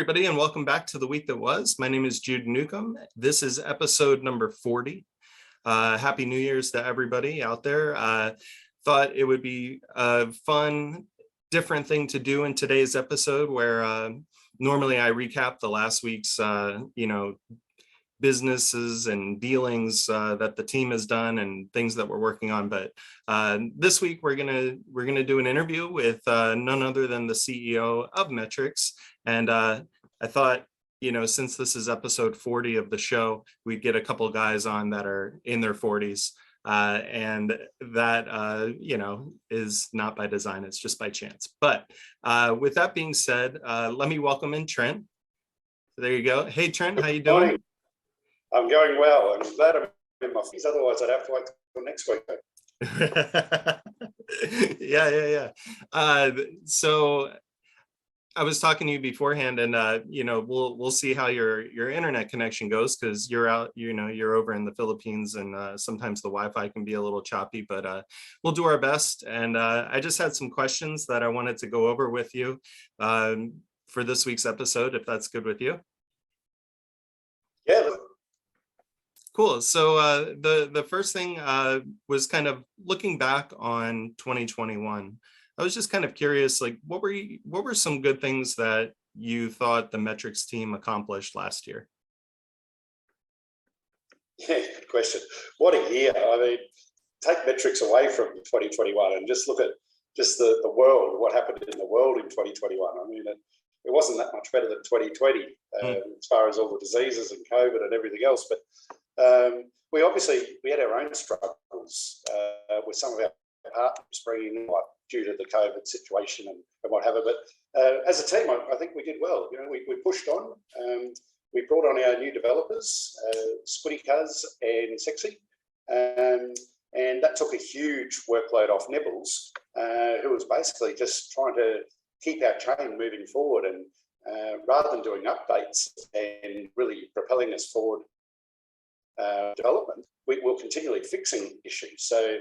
everybody, and welcome back to the week that was. My name is Jude Newcomb. This is episode number 40. Happy New Year's to everybody out there. Thought it would be a fun, different thing to do in today's episode, where normally I recap the last week's, businesses and dealings that the team has done and things that we're working on. But this week we're gonna do an interview with none other than the CEO of Metrix. And I thought, since this is episode 40 of the show, we'd get a couple guys on that are in their 40s. And that, is not by design, it's just by chance. But with that being said, let me welcome in Trent. There you go. Hey, Trent, how you doing? Morning. I'm going well. I'm glad I'm in my fees. Otherwise, I'd have to wait till next week. Yeah. So I was talking to you beforehand, and we'll see how your internet connection goes, because you're out, you're over in the Philippines, and sometimes the Wi-Fi can be a little choppy, but we'll do our best. And I just had some questions that I wanted to go over with you for this week's episode, if that's good with you. Yeah. Cool. So the first thing was kind of looking back on 2021. I was just kind of curious, like, what were some good things that you thought the Metrix team accomplished last year? Yeah, good question. What a year. I mean, take Metrix away from 2021 and just look at just the world, what happened in the world in 2021. I mean, it wasn't that much better than 2020 as far as all the diseases and COVID and everything else. But we had our own struggles with some of our partners bringing in, like, due to the COVID situation and what have you. But as a team, I think we did well. We pushed on. We brought on our new developers, Squiddy Cuz and Sexy, and that took a huge workload off Nibbles, who was basically just trying to keep our chain moving forward, and rather than doing updates and really propelling us forward development, we're continually fixing issues. So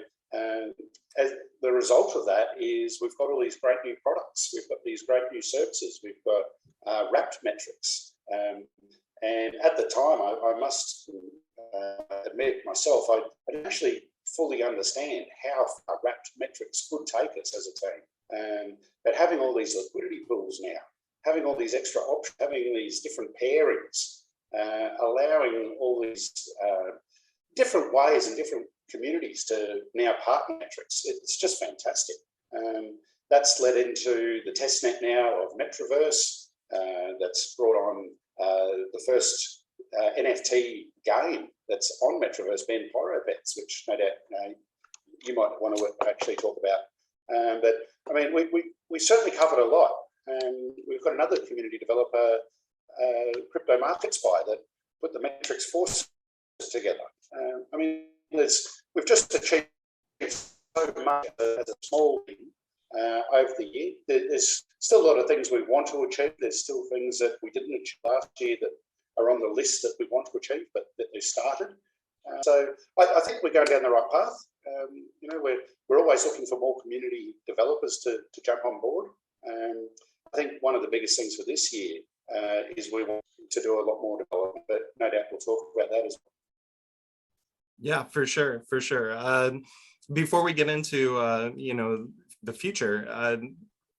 as the result of that is we've got all these great new products, we've got these great new services, we've got wrapped metrics, and at the time I must admit myself, I didn't actually fully understand how far wrapped metrics could take us as a team. But having all these liquidity pools now, having all these extra options, having these different pairings, allowing all these different ways and different communities to now partner Metrix, it's just fantastic. That's led into the testnet now of Metroverse. That's brought on the first NFT game that's on Metroverse, Ben Pyro Bets, which no doubt you might want to actually talk about. But I mean, we certainly covered a lot. We've got another community developer, Crypto Market Spy, that put the Metrix forces together. I mean, we've just achieved so much as a small team over the year. There's still a lot of things we want to achieve. There's still things that we didn't achieve last year that are on the list that we want to achieve, but that they've started. So I think we're going down the right path. We're always looking for more community developers to jump on board. I think one of the biggest things for this year is we want to do a lot more development, but no doubt we'll talk about that as well. Yeah, for sure. Before we get into the future,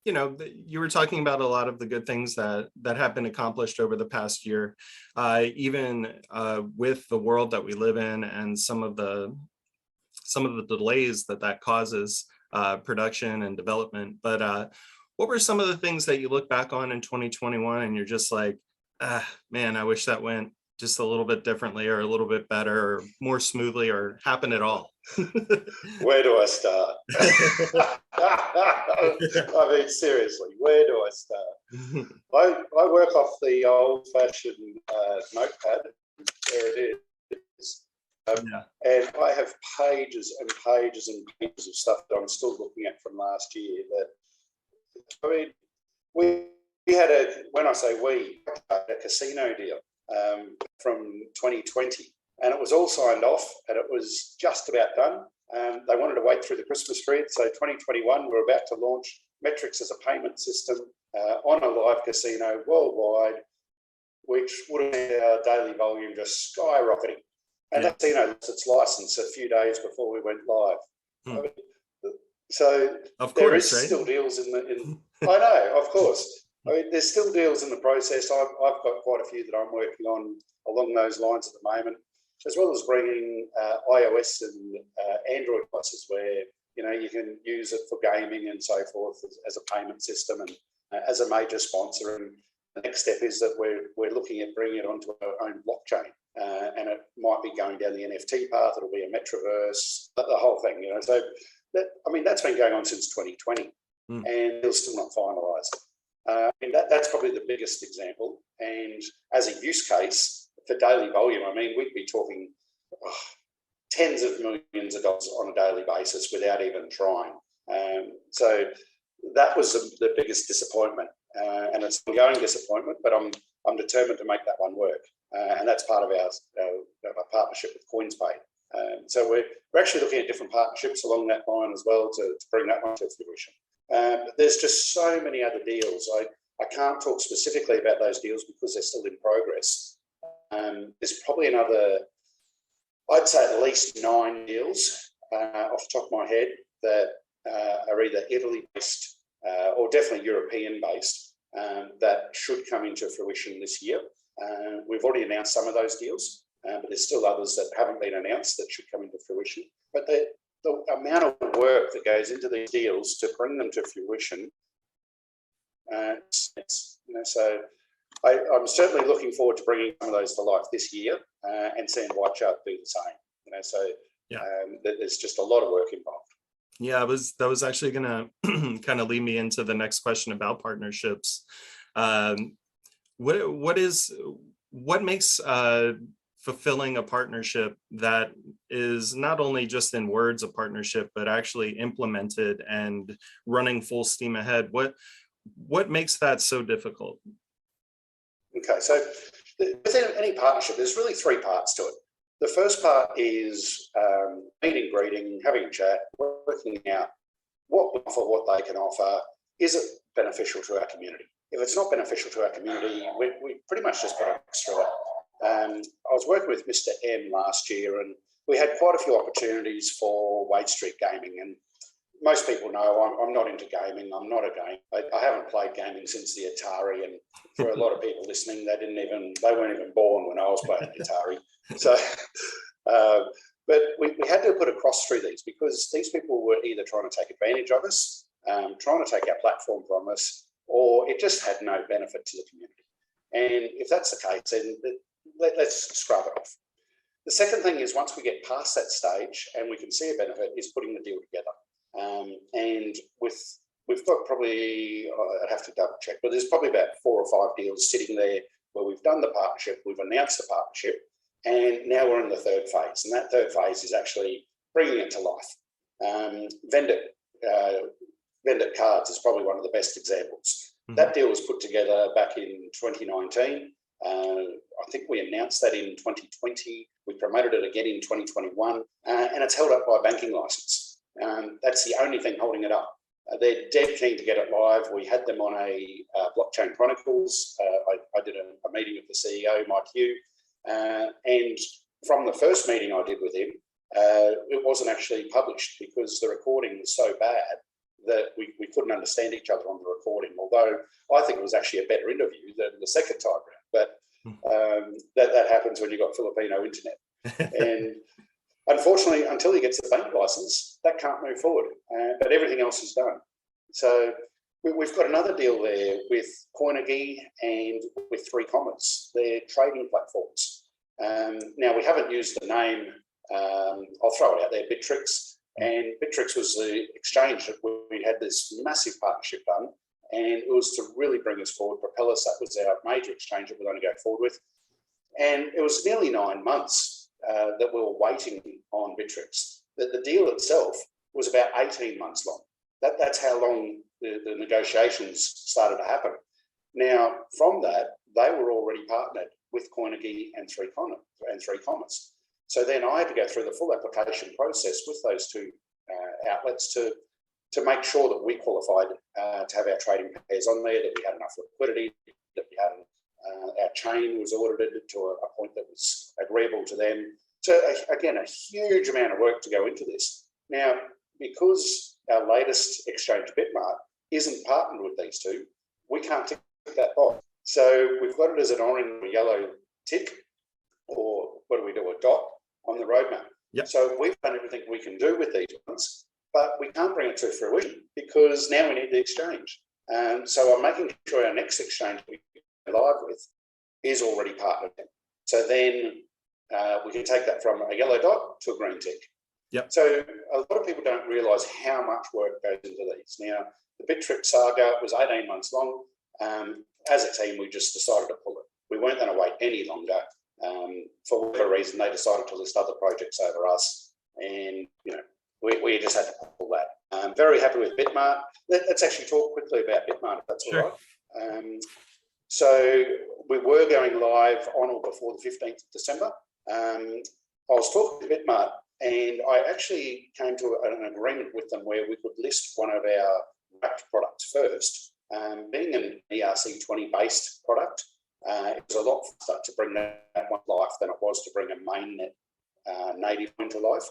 you were talking about a lot of the good things that have been accomplished over the past year, even with the world that we live in and some of the delays that causes production and development. But what were some of the things that you look back on in 2021 and you're just like, man, I wish that went just a little bit differently, or a little bit better, or more smoothly, or happened at all? Where do I start? I mean, seriously, where do I start? I work off the old-fashioned notepad. There it is. And I have pages and pages and pages of stuff that I'm still looking at from last year. That, I mean, we had when I say we, a casino deal from 2020, and it was all signed off and it was just about done. They wanted to wait through the Christmas period. So 2021, we're about to launch Metrix as a payment system on a live casino worldwide, which would have had our daily volume just skyrocketing. And Yeah. that casino lost its license a few days before we went live. Hmm. I mean, so Of there course, is right? still deals in I know, of course. I mean, there's still deals in the process. I've got quite a few that I'm working on along those lines at the moment, as well as bringing iOS and Android devices where, you know, you can use it for gaming and so forth as a payment system and as a major sponsor. And the next step is that we're looking at bringing it onto our own blockchain, and it might be going down the NFT path. It'll be a Metroverse, the whole thing, you know. So that's been going on since 2020, and it's still not finalised. And that's probably the biggest example. And as a use case for daily volume, I mean, we'd be talking tens of millions of dollars on a daily basis without even trying. So that was the biggest disappointment, and it's an ongoing disappointment. But I'm determined to make that one work, and that's part of our partnership with CoinsPay. So we're actually looking at different partnerships along that line as well to bring that one to fruition. But there's just so many other deals. I can't talk specifically about those deals because they're still in progress. There's probably another, I'd say at least 9 deals off the top of my head that are either Italy-based or definitely European-based that should come into fruition this year. We've already announced some of those deals, but there's still others that haven't been announced that should come into fruition. But the amount of work that goes into these deals to bring them to fruition, so I'm certainly looking forward to bringing some of those to life this year and seeing Whitechart do the same. You know, so there's just a lot of work involved. Yeah, that was actually going to kind of lead me into the next question about partnerships. What makes fulfilling a partnership that is not only just in words a partnership, but actually implemented and running full steam ahead? What makes that so difficult? Okay, so within any partnership, there's really 3 parts to it. The first part is meeting, greeting, having a chat, working out what we offer, what they can offer. Is it beneficial to our community? If it's not beneficial to our community, we pretty much just got to mix through it. I was working with Mr. M last year, and we had quite a few opportunities for Wade Street gaming. And most people know I'm not into gaming. I'm not a gamer. I haven't played gaming since the Atari, and for a lot of people listening, they weren't even born when I was playing the Atari. So, but we had to put a cross through these because these people were either trying to take advantage of us, trying to take our platform from us, or it just had no benefit to the community. And if that's the case, then let's scrub it off. The second thing is once we get past that stage and we can see a benefit is putting the deal together. And we've got probably, I'd have to double check, but there's probably about 4 or 5 deals sitting there where we've done the partnership, we've announced the partnership, and now we're in the 3rd phase. And that 3rd phase is actually bringing it to life. Vendor cards is probably one of the best examples. Mm-hmm. That deal was put together back in 2019. I think we announced that in 2020. We promoted it again in 2021, and it's held up by a banking license. That's the only thing holding it up. They're dead keen to get it live. We had them on a Blockchain Chronicles. I did a meeting with the CEO, Mike Hugh, and from the first meeting I did with him, it wasn't actually published because the recording was so bad that we couldn't understand each other on the recording, although I think it was actually a better interview than the second time round. But that happens when you've got Filipino internet. And unfortunately, until he gets the bank license, that can't move forward. But everything else is done. So we've got another deal there with Coinigy and with 3 Commas. They're trading platforms. Now, we haven't used the name, I'll throw it out there, Metrix. And Metrix was the exchange that we had this massive partnership done. And it was to really bring us forward, propel us. That was our major exchange that we're going to go forward with. And it was nearly 9 months that we were waiting on Metrix. The deal itself was about 18 months long. That's how long the negotiations started to happen. Now, from that, they were already partnered with Coinigy and 3 Commas. So then I had to go through the full application process with those 2 outlets to make sure that we qualified to have our trading pairs on there, that we had enough liquidity, that we had Our chain was audited to a point that was agreeable to them. So again, a huge amount of work to go into this. Now, because our latest exchange, Bitmart, isn't partnered with these two, we can't tick that box. So we've got it as an orange or yellow tick, or what do? A dot on the roadmap. Yep. So we've done everything we can do with these ones, but we can't bring it to fruition because now we need the exchange. So I'm making sure our next exchange we go live with is already partnered. So then we can take that from a yellow dot to a green tick. Yep. So a lot of people don't realise how much work goes into these. Now, the Metrix saga was 18 months long. As a team, we just decided to pull it. We weren't going to wait any longer. For whatever reason, they decided to list other projects over us, and we just had to pull that. I'm very happy with Bitmart. Let's actually talk quickly about Bitmart, if that's Sure. all right. So we were going live on or before the 15th of December. I was talking to Bitmart, and I actually came to an agreement with them where we could list one of our wrapped products first. Being an ERC20 based product, it was a lot faster to bring that one to life than it was to bring a mainnet native one to life.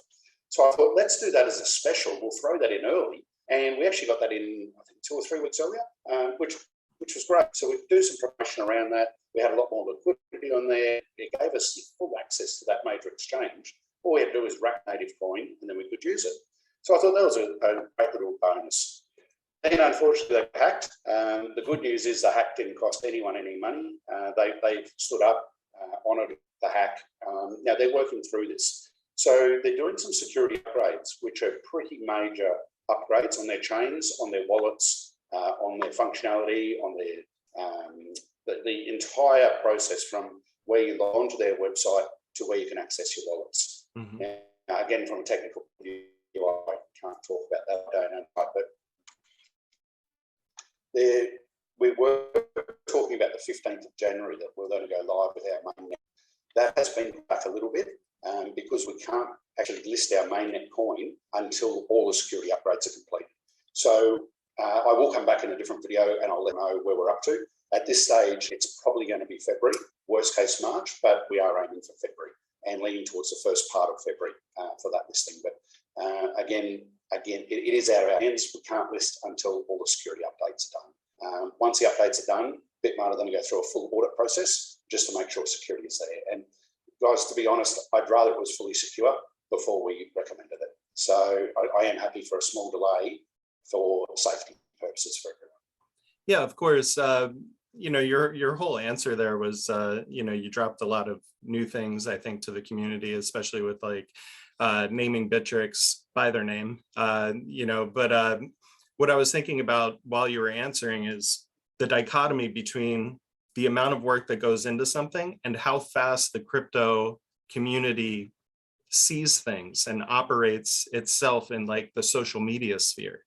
So I thought, let's do that as a special. We'll throw that in early. And we actually got that in, I think, 2 or 3 weeks earlier, which was great. So we do some promotion around that. We had a lot more liquidity on there. It gave us full access to that major exchange. All we had to do was wrap native coin, and then we could use it. So I thought that was a great little bonus. And unfortunately, they hacked. The good news is the hack didn't cost anyone any money. They've stood up, honoured the hack. Now they're working through this. So they're doing some security upgrades, which are pretty major upgrades on their chains, on their wallets, on their functionality, on their the entire process from where you log onto their website to where you can access your wallets. Mm-hmm. Now, again, from a technical view, I can't talk about that, I don't know, but we were talking about the 15th of January that we're going to go live with our mainnet. That has been back a little bit because we can't actually list our mainnet coin until all the security upgrades are completed. So I will come back in a different video and I'll let you know where we're up to. At this stage, it's probably going to be February, worst case March, but we are aiming for February and leaning towards the first part of February for that listing. But again, it is out of our hands. We can't list until all the security updates are done. Once the updates are done, Bitmart are going to go through a full audit process just to make sure security is there. And guys, to be honest, I'd rather it was fully secure before we recommended it. So I am happy for a small delay for safety purposes for everyone. Yeah, of course. Your whole answer there was, you dropped a lot of new things, I think, to the community, especially with like naming Metrix by their name, but what I was thinking about while you were answering is the dichotomy between the amount of work that goes into something and how fast the crypto community sees things and operates itself in like the social media sphere.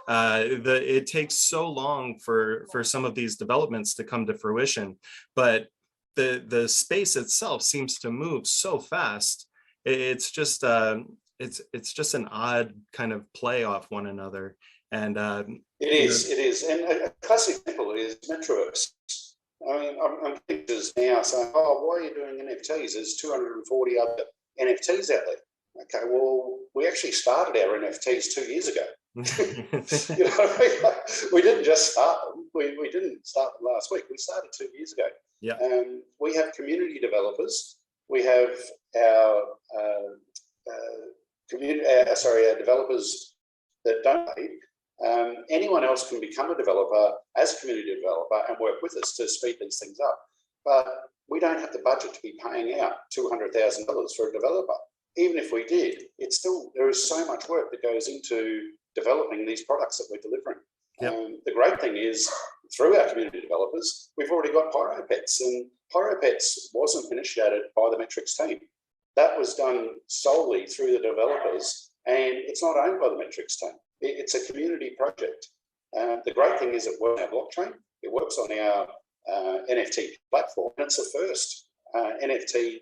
It takes so long for some of these developments to come to fruition, but the space itself seems to move so fast. It's just an odd kind of play off one another. And it is. And a classic example is Metroids. I mean, I'm thinking now saying, "Oh, why are you doing NFTs? There's 240 other NFTs out there." Okay, well, we actually started our NFTs 2 years ago. You know what I mean? Like, we didn't just start them. We didn't start them last week. We started 2 years ago. Yeah. We have community developers. We have our our developers that donate. Anyone else can become a developer as a community developer and work with us to speed these things up. But we don't have the budget to be paying out $200,000 for a developer. Even if we did, there is so much work that goes into developing these products that we're delivering. Yep. The great thing is, through our community developers, we've already got PyroPets, and PyroPets wasn't initiated by the Metrix team. That was done solely through the developers, and it's not owned by the Metrix team. It's a community project. The great thing is it works on our blockchain. It works on our NFT platform, and it's the first NFT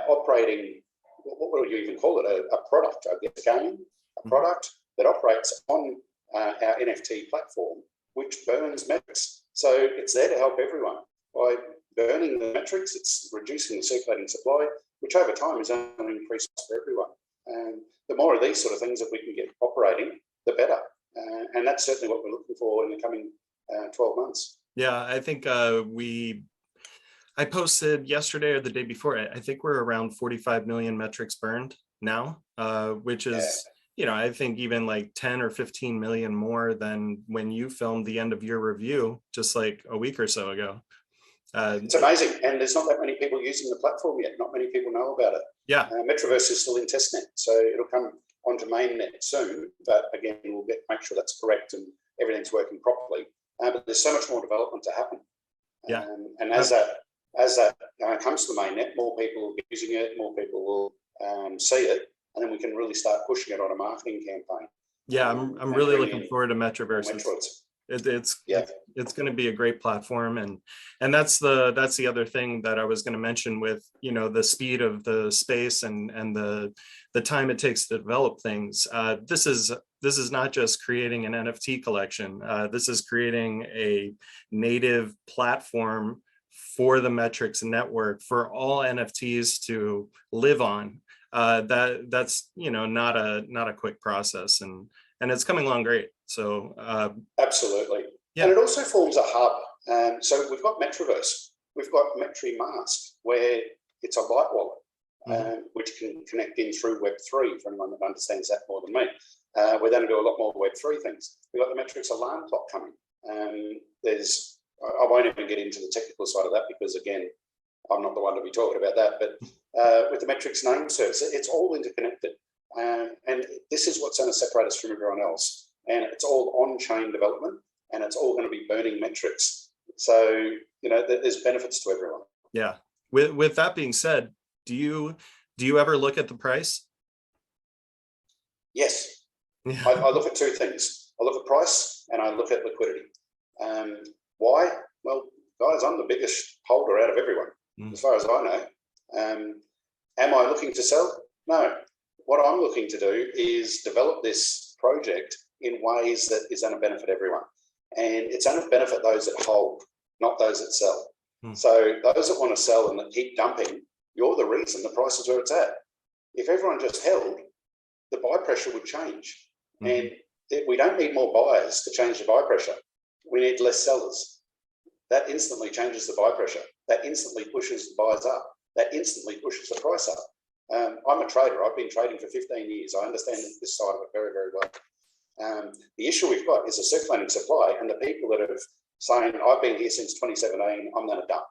operating, what would you even call it, a product, I guess, game, a product that operates on our NFT platform, which burns Metrix. So it's there to help everyone. burning the metrics, it's reducing the circulating supply, which over time is only going to increase for everyone. And the more of these sort of things that we can get operating, the better. And that's certainly what we're looking for in the coming 12 months. Yeah, I think I posted yesterday or the day before, I think we're around 45 million metrics burned now, which is, I think even like 10 or 15 million more than when you filmed the end of your review just like a week or so ago. It's amazing. And there's not that many people using the platform yet. Not many people know about it. Yeah. Metroverse is still in testnet, so it'll come onto mainnet soon. But again, we'll make sure that's correct and everything's working properly. But there's so much more development to happen. Yeah. And as that comes to the mainnet, more people will be using it, more people will see it, and then we can really start pushing it on a marketing campaign. Yeah, I'm really looking forward to Metroverse. Metroids. It's going to be a great platform, and that's the other thing that I was going to mention with the speed of the space and the time it takes to develop things. This is not just creating an NFT collection. This is creating a native platform for the Metrix network for all NFTs to live on. That's not a quick process, and it's coming along great. So absolutely. Yeah. And it also forms a hub. So we've got Metroverse, we've got MRXe, where it's a light wallet, which can connect in through Web3 for anyone that understands that more than me. We're going to do a lot more Web3 things. We've got the Metrix alarm clock coming. I won't even get into the technical side of that because, again, I'm not the one to be talking about that. But with the Metrix name service, it's all interconnected. And this is what's going to separate us from everyone else. And it's all on-chain development, and it's all going to be burning metrics. So, there's benefits to everyone. Yeah. With that being said, do you ever look at the price? Yes. Yeah. I look at two things. I look at price and I look at liquidity. Why? Well, guys, I'm the biggest holder out of everyone, as far as I know. Am I looking to sell? No. What I'm looking to do is develop this project in ways that is going to benefit everyone. And it's going to benefit those that hold, not those that sell. So those that want to sell and that keep dumping, you're the reason the price is where it's at. If everyone just held, the buy pressure would change. And we don't need more buyers to change the buy pressure. We need less sellers. That instantly changes the buy pressure. That instantly pushes the buyers up. That instantly pushes the price up. I'm a trader. I've been trading for 15 years. I understand this side of it very, very well. The issue we've got is a circulating supply, and the people that have saying, I've been here since 2017, I'm going to dump.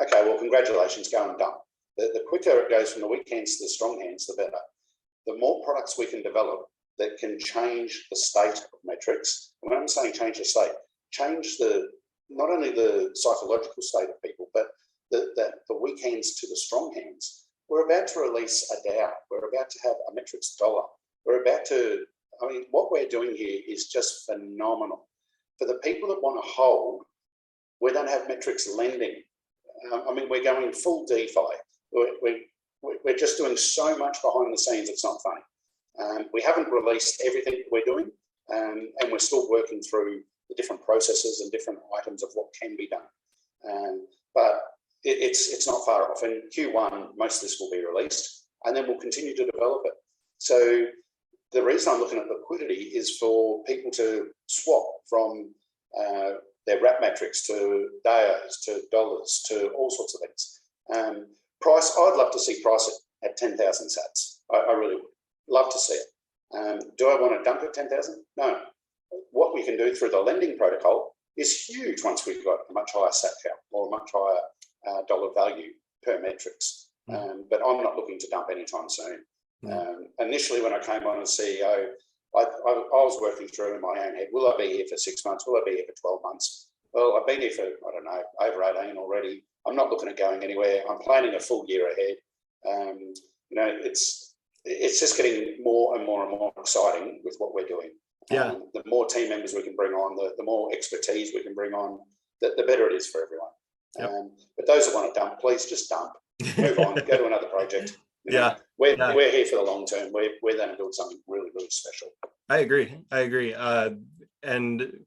Okay, well, congratulations, go and dump. The quicker it goes from the weak hands to the strong hands, the better. The more products we can develop that can change the state of Metrix, and when I'm saying change the state, change not only the psychological state of people, but the weak hands to the strong hands. We're about to release a DAO. We're about to have a Metrix dollar. We're about to, what we're doing here is just phenomenal. For the people that want to hold, we're going to have Metrix lending. We're going full DeFi. We're just doing so much behind the scenes, it's not funny. We haven't released everything we're doing, and we're still working through the different processes and different items of what can be done. But it's not far off. In Q1, most of this will be released, and then we'll continue to develop it. So the reason I'm looking at liquidity is for people to swap from their wrap metrics to DAOs, to dollars, to all sorts of things. Price, I'd love to see price at 10,000 sats. I really would love to see it. Do I want to dump at 10,000? No. What we can do through the lending protocol is huge once we've got a much higher sat count or a much higher dollar value per metrics. But I'm not looking to dump anytime soon. Initially, when I came on as CEO, I was working through in my own head, will I be here for 6 months? Will I be here for 12 months? Well, I've been here for, I don't know, over 18 already. I'm not looking at going anywhere. I'm planning a full year ahead. It's just getting more and more and more exciting with what we're doing. Yeah. The more team members we can bring on, the more expertise we can bring on, the better it is for everyone. Yep. But those that want to dump, please just dump. Move on, go to another project. We're here for the long term. We're going to build something really, really special. I agree. And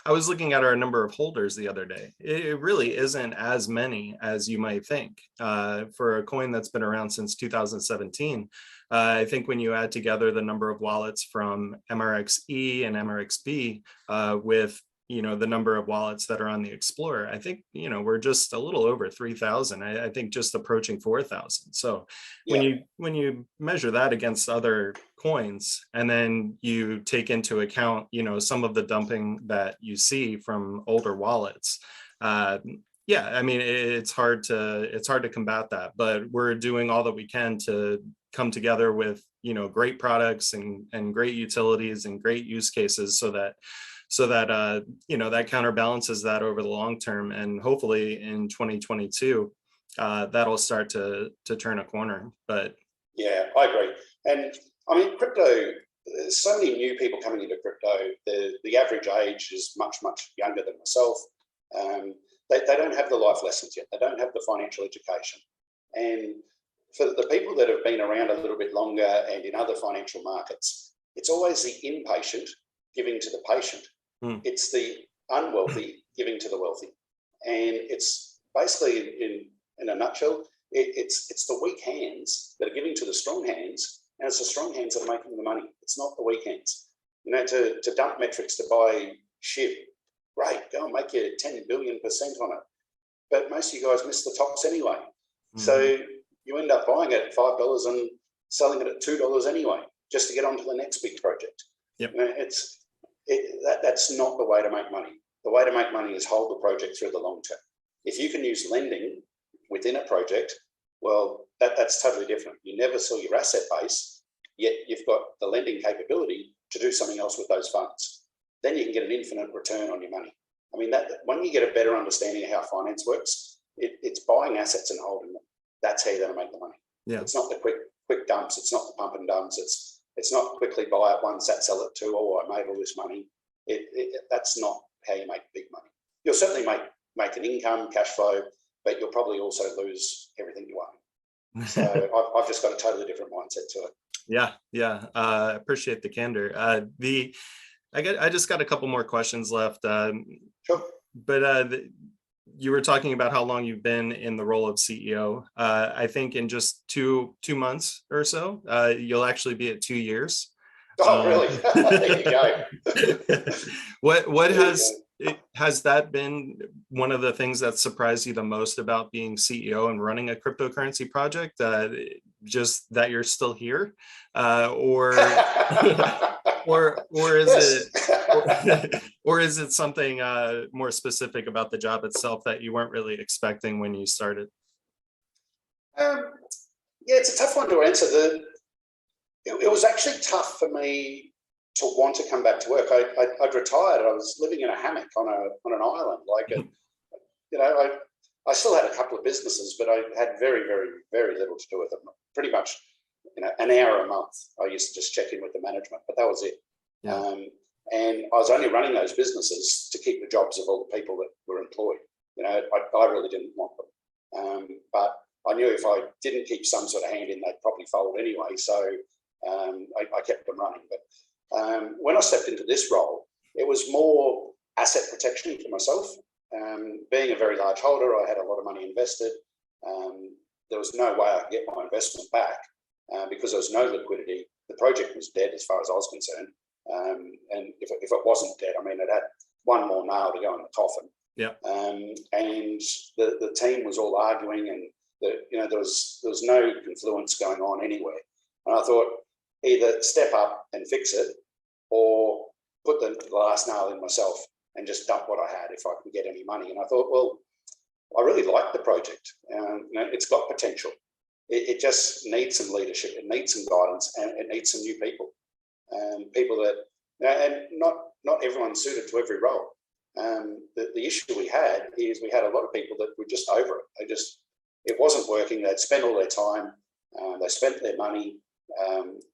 I was looking at our number of holders the other day. It really isn't as many as you might think for a coin that's been around since 2017. I think when you add together the number of wallets from MRXe and MRXb with the number of wallets that are on the Explorer, I think we're just a little over 3,000. I think just approaching 4,000. So Yeah. when you measure that against other coins, and then you take into account some of the dumping that you see from older wallets, yeah, I mean it's hard to combat that, but we're doing all that we can to come together with great products and great utilities and great use cases so that that counterbalances that over the long term, and hopefully in 2022 that'll start to turn a corner. But yeah, I agree. And I mean, crypto, there's so many new people coming into crypto. The average age is much younger than myself. They don't have the life lessons yet. They don't have the financial education. And for the people that have been around a little bit longer and in other financial markets, it's always the impatient giving to the patient. It's the unwealthy giving to the wealthy. And it's basically, in a nutshell, it's the weak hands that are giving to the strong hands, and it's the strong hands that are making the money. It's not the weak hands. To dump Metrix to buy SHIB, great, go and make your 10 billion% on it. But most of you guys miss the tops anyway. So you end up buying it at $5 and selling it at $2 anyway, just to get onto the next big project. Yep. That's not the way to make money. The way to make money is hold the project through the long term. If you can use lending within a project, well, that's totally different. You never sell your asset base, yet you've got the lending capability to do something else with those funds. Then you can get an infinite return on your money. I mean, that when you get a better understanding of how finance works, it's buying assets and holding them. That's how you're going to make the money. Yeah. It's not the quick dumps. It's not the pump and dumps. It's not quickly buy it once, sell it two. Oh, I made all this money. That's not how you make big money. You'll certainly make an income, cash flow, but you'll probably also lose everything you own. So I've just got a totally different mindset to it. Yeah. Appreciate the candor. I just got a couple more questions left. Sure. But you were talking about how long you've been in the role of CEO. I think in just two months or so, you'll actually be at 2 years. Oh, really? There you go. What has that been one of the things that surprised you the most about being CEO and running a cryptocurrency project? Just that you're still here, or is it something more specific about the job itself that you weren't really expecting when you started? Yeah, it's a tough one to answer. It was actually tough for me to want to come back to work. I'd retired. I was living in a hammock on an island. I still had a couple of businesses, but I had very, very, very little to do with them. Pretty much, an hour a month. I used to just check in with the management, but that was it. Yeah. And I was only running those businesses to keep the jobs of all the people that were employed. I really didn't want them. But I knew if I didn't keep some sort of hand in, they'd probably fold anyway. So I kept them running. But when I stepped into this role, it was more asset protection for myself. Being a very large holder, I had a lot of money invested. There was no way I could get my investment back because there was no liquidity. The project was dead as far as I was concerned. And if it wasn't dead, I mean, it had one more nail to go in the coffin. Yeah. And the team was all arguing, and there was no confluence going on anywhere. And I thought, either step up and fix it, or put the last nail in myself and just dump what I had if I could get any money. And I thought, well, I really like the project. It's got potential. It just needs some leadership. It needs some guidance, and it needs some new people. People that, and not everyone's suited to every role. The issue we had is we had a lot of people that were just over it. It wasn't working. They'd spent all their time. They spent their money.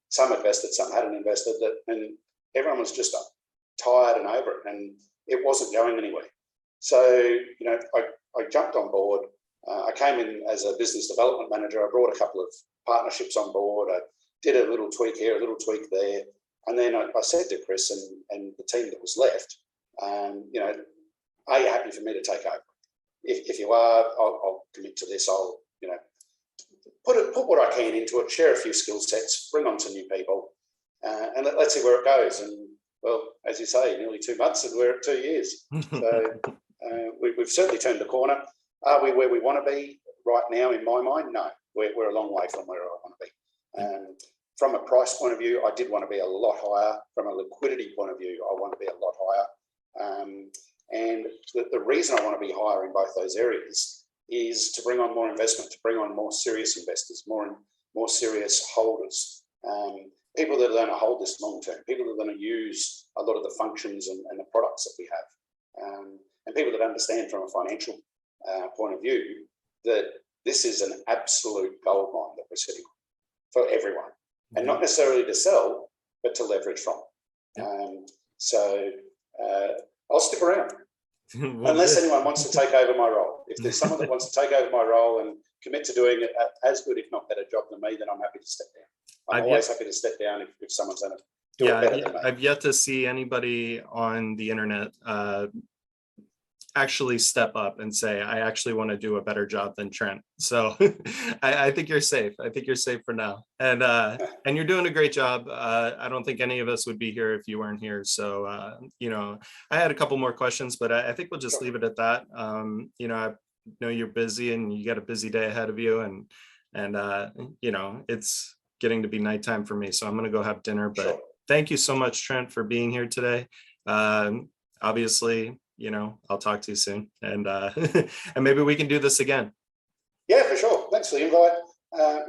Some invested, some hadn't invested, and everyone was just tired and over it, and it wasn't going anywhere. So, I jumped on board. I came in as a business development manager. I brought a couple of partnerships on board. I did a little tweak here, a little tweak there. And then I said to Chris and the team that was left, You know, are you happy for me to take over? If you are, I'll commit to this. I'll, you know, put what I can into it, share a few skill sets, bring on some new people, and let's see where it goes. And well, as you say, nearly 2 months, and we're at 2 years. So we've certainly turned the corner. Are we where we want to be right now? In my mind, no. We're a long way from where I want to be. From a price point of view, I did want to be a lot higher. From a liquidity point of view, I want to be a lot higher. And the reason I want to be higher in both those areas is to bring on more investment, to bring on more serious investors, more serious holders, people that are going to hold this long term, people that are going to use a lot of the functions and the products that we have, and people that understand from a financial point of view that this is an absolute gold mine that we're sitting on for everyone, and not necessarily to sell, but to leverage from. So I'll stick around. Unless anyone wants to take over my role. If there's someone that wants to take over my role and commit to doing it as good, if not better job than me, then I'm happy to step down. I'm always happy to step down if someone's going to do it better than me. I've yet to see anybody on the internet actually step up and say, I actually want to do a better job than Trent. So I think you're safe. I think you're safe for now. And you're doing a great job. I don't think any of us would be here if you weren't here. So, you know, I had a couple more questions, but I think we'll just leave it at that. You know, I know you're busy and you got a busy day ahead of you, and you know, it's getting to be nighttime for me. So I'm going to go have dinner, but thank you so much, Trent, for being here today. Obviously, you know, I'll talk to you soon, and and maybe we can do this again. Yeah, for sure. Thanks for the invite.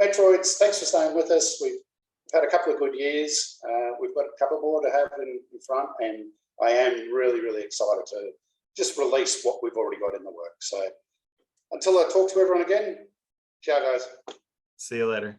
Metroids, thanks for staying with us. We've had a couple of good years. We've got a couple more to have in front, and I am really, really excited to just release what we've already got in the works. So until I talk to everyone again, ciao, guys. See you later.